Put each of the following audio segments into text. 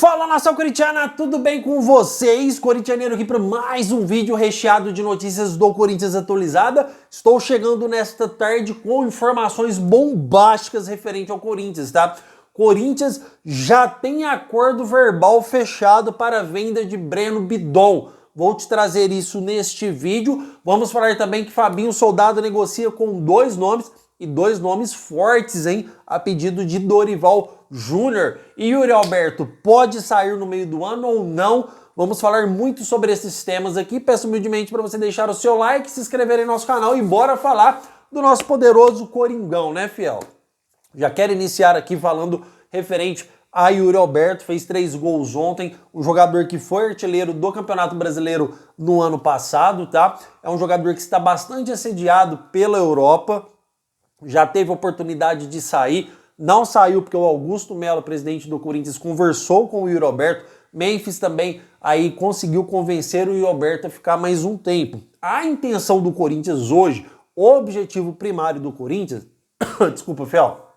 Fala, nação corintiana, tudo bem com vocês? Corintianeiro aqui para mais um vídeo recheado de notícias do Corinthians atualizada. Estou chegando nesta tarde com informações bombásticas referente ao Corinthians, tá? Corinthians já tem acordo verbal fechado para a venda de Breno Bidon. Vou te trazer isso neste vídeo. Vamos falar também que Fabinho Soldado negocia com dois nomes, e dois nomes fortes, hein? A pedido de Dorival Júnior. E Yuri Alberto pode sair no meio do ano ou não? Vamos falar muito sobre esses temas aqui. Peço humildemente para você deixar o seu like, se inscrever em nosso canal e bora falar do nosso poderoso Coringão, né, fiel? Já quero iniciar aqui falando referente a Yuri Alberto, fez 3 gols ontem, um jogador que foi artilheiro do Campeonato Brasileiro no ano passado, tá? É um jogador que está bastante assediado pela Europa, já teve oportunidade de sair, não saiu porque o Augusto Melo, presidente do Corinthians, conversou com o Yuri Alberto. Memphis também aí conseguiu convencer o Yuri Alberto a ficar mais um tempo. A intenção do Corinthians hoje, o objetivo primário do Corinthians, desculpa, fiel,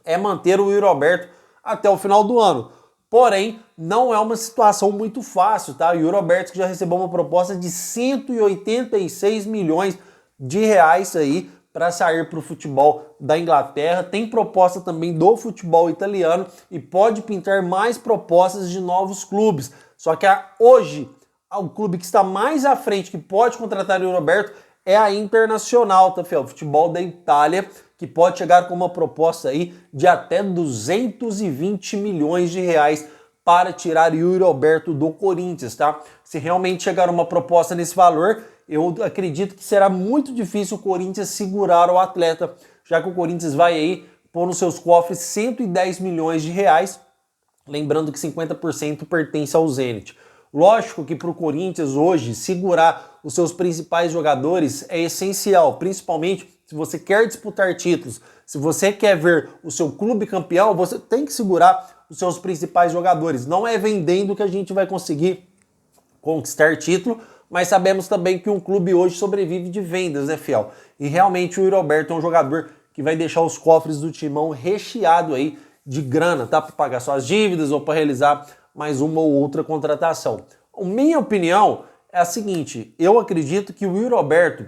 é manter o Yuri Alberto até o final do ano. Porém, não é uma situação muito fácil, tá? O Yuri Alberto que já recebeu uma proposta de 186 milhões de reais aí para sair para o futebol da Inglaterra. Tem proposta também do futebol italiano e pode pintar mais propostas de novos clubes. Só que hoje, o clube que está mais à frente, que pode contratar o Yuri Alberto, é a Internacional, tá, fiel? Futebol da Itália, que pode chegar com uma proposta aí de até 220 milhões de reais para tirar Yuri Alberto do Corinthians, tá? Se realmente chegar uma proposta nesse valor, eu acredito que será muito difícil o Corinthians segurar o atleta, já que o Corinthians vai aí pôr nos seus cofres 110 milhões de reais, lembrando que 50% pertence ao Zenit. Lógico que para o Corinthians hoje segurar os seus principais jogadores é essencial, principalmente se você quer disputar títulos, se você quer ver o seu clube campeão, você tem que segurar os seus principais jogadores. Não é vendendo que a gente vai conseguir conquistar título, mas sabemos também que um clube hoje sobrevive de vendas, né, fiel? E realmente o Yuri Alberto é um jogador que vai deixar os cofres do Timão recheado aí de grana, tá? Para pagar suas dívidas ou para realizar mais uma ou outra contratação. A minha opinião é a seguinte: eu acredito que o Yuri Alberto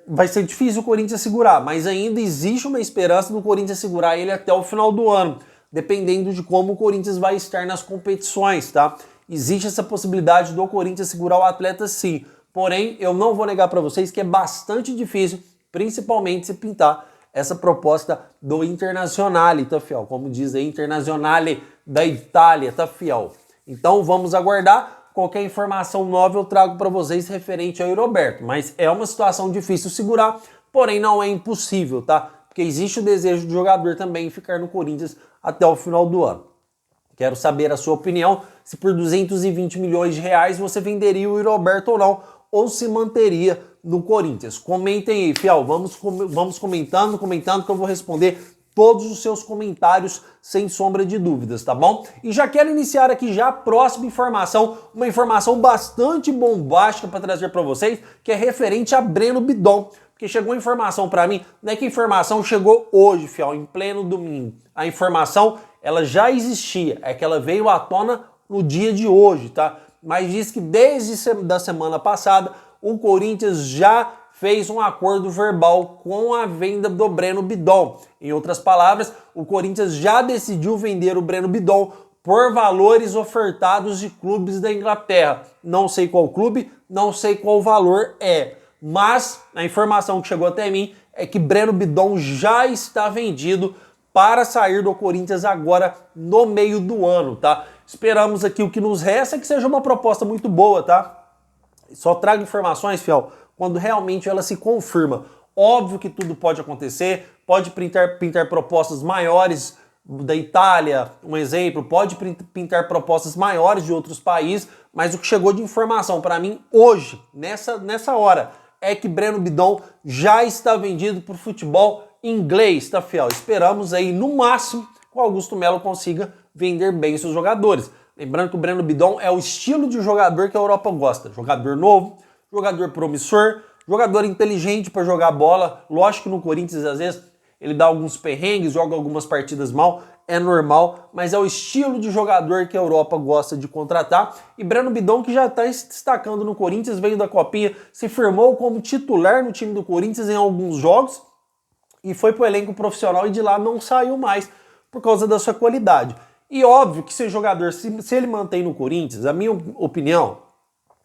vai ser difícil o Corinthians segurar, mas ainda existe uma esperança do Corinthians segurar ele até o final do ano, dependendo de como o Corinthians vai estar nas competições, tá? Existe essa possibilidade do Corinthians segurar o atleta, sim. Porém, eu não vou negar para vocês que é bastante difícil, principalmente se pintar essa proposta do Internazionale, tá, fiel? Como diz aí, Internazionale da Itália, tá, fiel? Então vamos aguardar. Qualquer informação nova eu trago para vocês referente ao Yuri Alberto. Mas é uma situação difícil segurar, porém não é impossível, tá? Porque existe o desejo do jogador também ficar no Corinthians até o final do ano. Quero saber a sua opinião, se por 220 milhões de reais você venderia o Yuri Alberto ou não, ou se manteria no Corinthians. Comentem aí, fiel, vamos comentando que eu vou responder todos os seus comentários sem sombra de dúvidas, tá bom? E já quero iniciar aqui já a próxima informação, uma informação bastante bombástica para trazer para vocês, que é referente a Breno Bidon. Porque chegou informação para mim, não é que a informação chegou hoje, fiel, em pleno domingo. A informação, ela já existia, é que ela veio à tona no dia de hoje, tá? Mas diz que desde da semana passada, o Corinthians já fez um acordo verbal com a venda do Breno Bidon. Em outras palavras, o Corinthians já decidiu vender o Breno Bidon por valores ofertados de clubes da Inglaterra. Não sei qual clube, não sei qual valor é, mas a informação que chegou até mim é que Breno Bidon já está vendido para sair do Corinthians agora no meio do ano, tá? Esperamos aqui, o que nos resta é que seja uma proposta muito boa, tá? Só trago informações, fiel, quando realmente ela se confirma. Óbvio que tudo pode acontecer, pode pintar propostas maiores da Itália, um exemplo, pode pintar propostas maiores de outros países, mas o que chegou de informação para mim hoje, nessa hora, é que Breno Bidon já está vendido para o futebol inglês, tá, fiel? Esperamos aí, no máximo, que o Augusto Melo consiga vender bem seus jogadores. Lembrando que o Breno Bidon é o estilo de jogador que a Europa gosta. Jogador novo, jogador promissor, jogador inteligente para jogar bola. Lógico que no Corinthians, às vezes, ele dá alguns perrengues, joga algumas partidas mal. é normal, mas é o estilo de jogador que a Europa gosta de contratar. E Breno Bidon, que já está se destacando no Corinthians, veio da Copinha, se firmou como titular no time do Corinthians em alguns jogos e foi para o elenco profissional e de lá não saiu mais por causa da sua qualidade. E óbvio que esse jogador, se ele mantém no Corinthians, a minha opinião,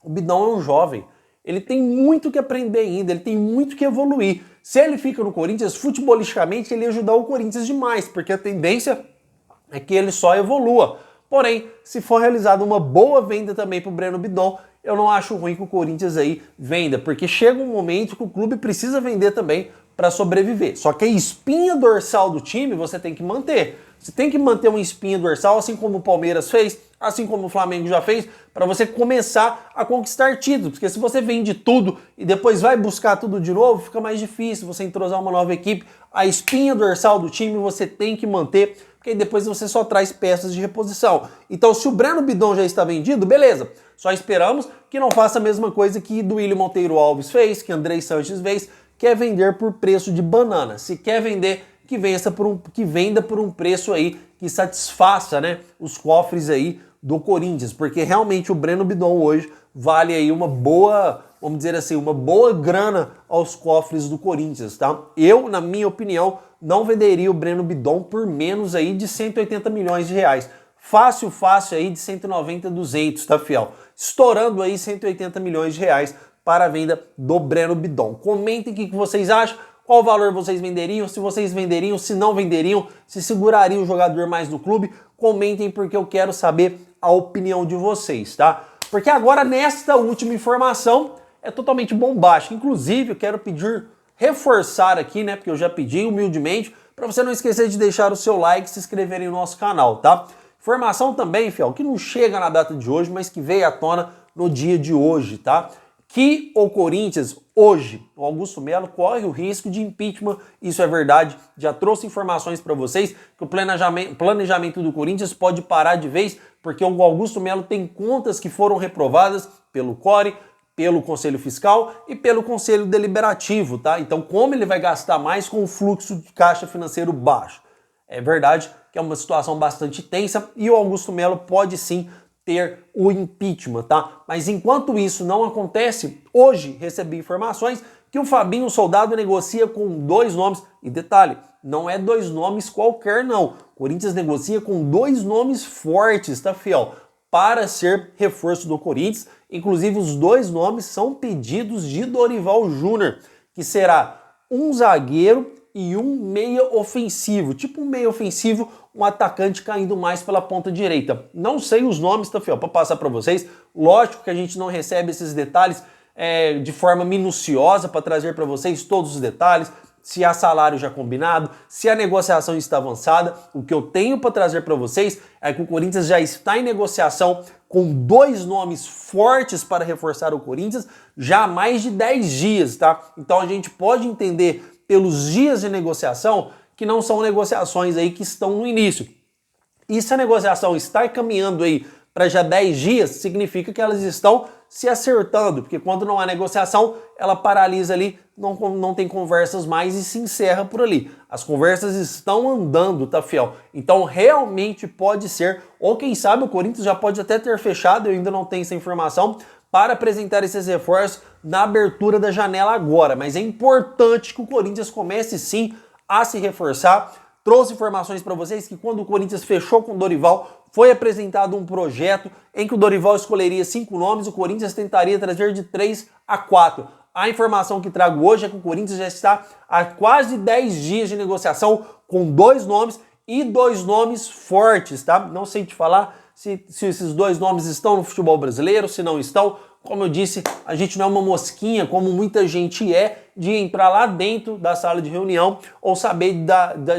o Bidon é um jovem. Ele tem muito que aprender ainda, ele tem muito que evoluir. Se ele fica no Corinthians, futebolisticamente, ele ia ajudar o Corinthians demais, porque a tendência é que ele só evolua. Porém, se for realizada uma boa venda também para o Breno Bidon, eu não acho ruim que o Corinthians aí venda, porque chega um momento que o clube precisa vender também para sobreviver. Só que a espinha dorsal do time você tem que manter. Você tem que manter uma espinha dorsal, assim como o Palmeiras fez, assim como o Flamengo já fez, para você começar a conquistar títulos. Porque se você vende tudo e depois vai buscar tudo de novo, fica mais difícil você entrosar uma nova equipe. A espinha dorsal do time você tem que manter, porque depois você só traz peças de reposição. Então, se o Breno Bidon já está vendido, beleza. Só esperamos que não faça a mesma coisa que do William Monteiro Alves fez, que Andrei Sanches fez, que é vender por preço de banana. Se quer vender, que venda por um preço aí que satisfaça, né, os cofres aí do Corinthians, porque realmente o Breno Bidon hoje vale aí uma boa, vamos dizer assim, uma boa grana aos cofres do Corinthians, tá? Eu, na minha opinião, não venderia o Breno Bidon por menos aí de 180 milhões de reais. Fácil aí de 190, 200, tá, fiel? Estourando aí 180 milhões de reais para a venda do Breno Bidon. Comentem o que vocês acham. Qual valor vocês venderiam? Se vocês venderiam, se não venderiam, se segurariam o jogador mais no clube, comentem porque eu quero saber a opinião de vocês, tá? Porque agora nesta última informação é totalmente bombástica. Inclusive, eu quero reforçar aqui, né, porque eu já pedi humildemente, para você não esquecer de deixar o seu like e se inscrever no nosso canal, tá? Informação também, fiel, que não chega na data de hoje, mas que veio à tona no dia de hoje, tá? Que o Corinthians, hoje, o Augusto Melo corre o risco de impeachment, isso é verdade, já trouxe informações para vocês que o planejamento do Corinthians pode parar de vez, porque o Augusto Melo tem contas que foram reprovadas pelo CORE, pelo Conselho Fiscal e pelo Conselho Deliberativo, tá? Então, como ele vai gastar mais com o fluxo de caixa financeiro baixo? É verdade que é uma situação bastante tensa e o Augusto Melo pode sim ter o impeachment, tá? Mas enquanto isso não acontece, hoje recebi informações que o Fabinho Soldado negocia com 2 nomes, e detalhe, não é 2 nomes qualquer não, o Corinthians negocia com 2 nomes fortes, tá, fiel? Para ser reforço do Corinthians, inclusive os 2 nomes são pedidos de Dorival Júnior, que será um zagueiro e um meia ofensivo, tipo um meia ofensivo, um atacante caindo mais pela ponta direita. Não sei os nomes, tá, fiel, para passar para vocês. Lógico que a gente não recebe esses detalhes de forma minuciosa para trazer para vocês todos os detalhes, se há salário já combinado, se a negociação está avançada. O que eu tenho para trazer para vocês é que o Corinthians já está em negociação com 2 nomes fortes para reforçar o Corinthians já há mais de 10 dias, tá? Então a gente pode entender pelos dias de negociação que não são negociações aí que estão no início. E se a negociação está caminhando aí para já 10 dias, significa que elas estão se acertando, porque quando não há negociação, ela paralisa ali, não tem conversas mais e se encerra por ali. As conversas estão andando, tá, fiel? Então realmente pode ser, ou quem sabe o Corinthians já pode até ter fechado, eu ainda não tenho essa informação, para apresentar esses reforços na abertura da janela agora. Mas é importante que o Corinthians comece sim a se reforçar. Trouxe informações para vocês que quando o Corinthians fechou com o Dorival, foi apresentado um projeto em que o Dorival escolheria 5 nomes, o Corinthians tentaria trazer de 3 a 4. A informação que trago hoje é que o Corinthians já está há quase 10 dias de negociação com 2 nomes e 2 nomes fortes, tá? Não sei te falar se esses 2 nomes estão no futebol brasileiro, se não estão. Como eu disse, a gente não é uma mosquinha, como muita gente é, de entrar lá dentro da sala de reunião ou saber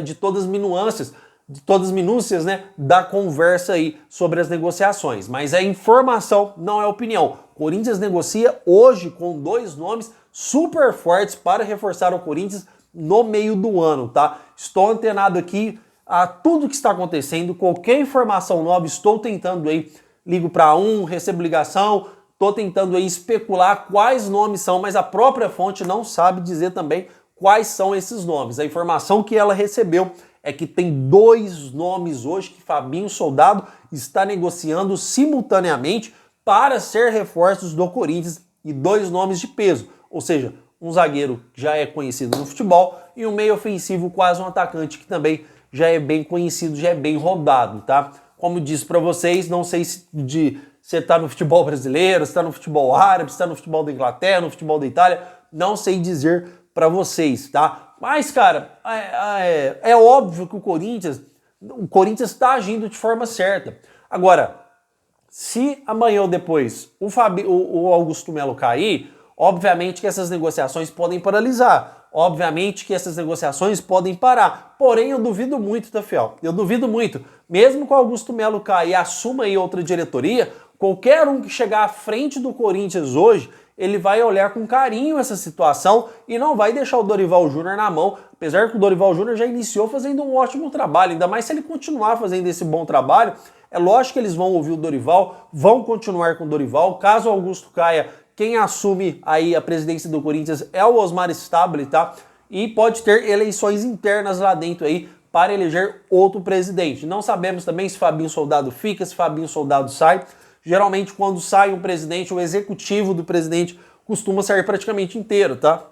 de todas as minúcias, né, da conversa aí sobre as negociações. Mas é informação, não é opinião. O Corinthians negocia hoje com 2 nomes super fortes para reforçar o Corinthians no meio do ano, tá? Estou antenado aqui a tudo que está acontecendo, qualquer informação nova, estou tentando aí, ligo para recebo ligação, estou tentando aí especular quais nomes são, mas a própria fonte não sabe dizer também quais são esses nomes. A informação que ela recebeu é que tem dois nomes hoje que Fabinho Soldado está negociando simultaneamente para ser reforços do Corinthians, e dois nomes de peso, ou seja, um zagueiro que já é conhecido no futebol e um meio ofensivo, quase um atacante que também já é bem conhecido, já é bem rodado, tá? Como disse para vocês, não sei se você tá no futebol brasileiro, se tá no futebol árabe, se tá no futebol da Inglaterra, no futebol da Itália, não sei dizer para vocês, tá? Mas, cara, é óbvio que o Corinthians está agindo de forma certa. Agora, se amanhã ou depois o Augusto Melo cair, obviamente que essas negociações podem paralisar. Obviamente que essas negociações podem parar. Porém, eu duvido muito, tá, fiel? Eu duvido muito. Mesmo que o Augusto Melo cair e assuma aí outra diretoria, qualquer um que chegar à frente do Corinthians hoje, ele vai olhar com carinho essa situação e não vai deixar o Dorival Júnior na mão, apesar que o Dorival Júnior já iniciou fazendo um ótimo trabalho, ainda mais se ele continuar fazendo esse bom trabalho. É lógico que eles vão ouvir o Dorival, vão continuar com o Dorival. Caso o Augusto caia, quem assume aí a presidência do Corinthians é o Osmar Stabile, tá? E pode ter eleições internas lá dentro aí para eleger outro presidente. Não sabemos também se Fabinho Soldado fica, se Fabinho Soldado sai. Geralmente, quando sai um presidente, o executivo do presidente costuma sair praticamente inteiro, tá?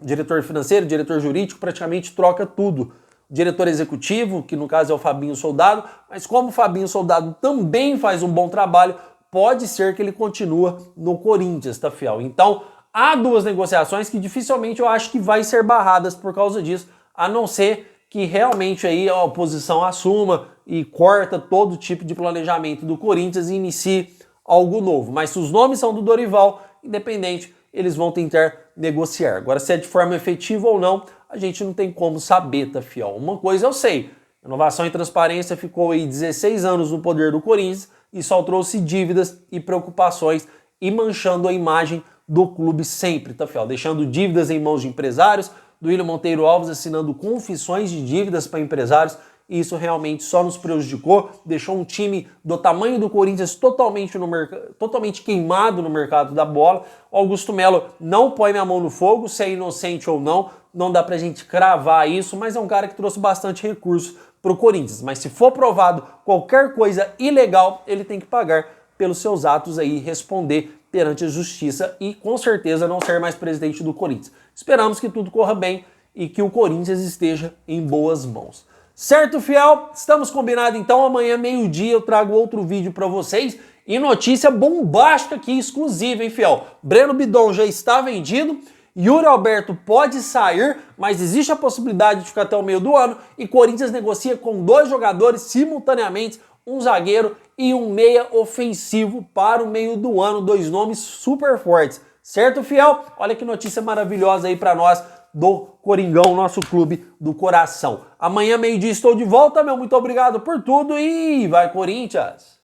Diretor financeiro, diretor jurídico, praticamente troca tudo. Diretor executivo, que no caso é o Fabinho Soldado, mas como o Fabinho Soldado também faz um bom trabalho, pode ser que ele continue no Corinthians, tá, fiel? Então, há duas negociações que dificilmente eu acho que vai ser barradas por causa disso, a não ser que realmente aí a oposição assuma e corta todo tipo de planejamento do Corinthians e inicie algo novo. Mas se os nomes são do Dorival, independente, eles vão tentar negociar. Agora, se é de forma efetiva ou não, a gente não tem como saber, tá, fiel? Uma coisa eu sei, Inovação e Transparência ficou aí 16 anos no poder do Corinthians e só trouxe dívidas e preocupações e manchando a imagem do clube sempre, tá, fiel? Deixando dívidas em mãos de empresários, do William Monteiro Alves assinando confissões de dívidas para empresários, e isso realmente só nos prejudicou, deixou um time do tamanho do Corinthians totalmente queimado no mercado da bola. O Augusto Melo não põe minha mão no fogo, se é inocente ou não dá pra gente cravar isso, mas é um cara que trouxe bastante recurso pro Corinthians. Mas se for provado qualquer coisa ilegal, ele tem que pagar pelos seus atos aí, responder perante a justiça e com certeza não ser mais presidente do Corinthians. Esperamos que tudo corra bem e que o Corinthians esteja em boas mãos. Certo, fiel? Estamos combinados então, amanhã meio-dia eu trago outro vídeo para vocês e notícia bombástica aqui, exclusiva, hein, fiel? Breno Bidon já está vendido, Yuri Alberto pode sair, mas existe a possibilidade de ficar até o meio do ano e Corinthians negocia com dois jogadores simultaneamente, um zagueiro e um meia ofensivo para o meio do ano, dois nomes super fortes. Certo, fiel? Olha que notícia maravilhosa aí para nós do Coringão, nosso clube do coração. Amanhã, meio-dia, estou de volta, meu. Muito obrigado por tudo e vai, Corinthians!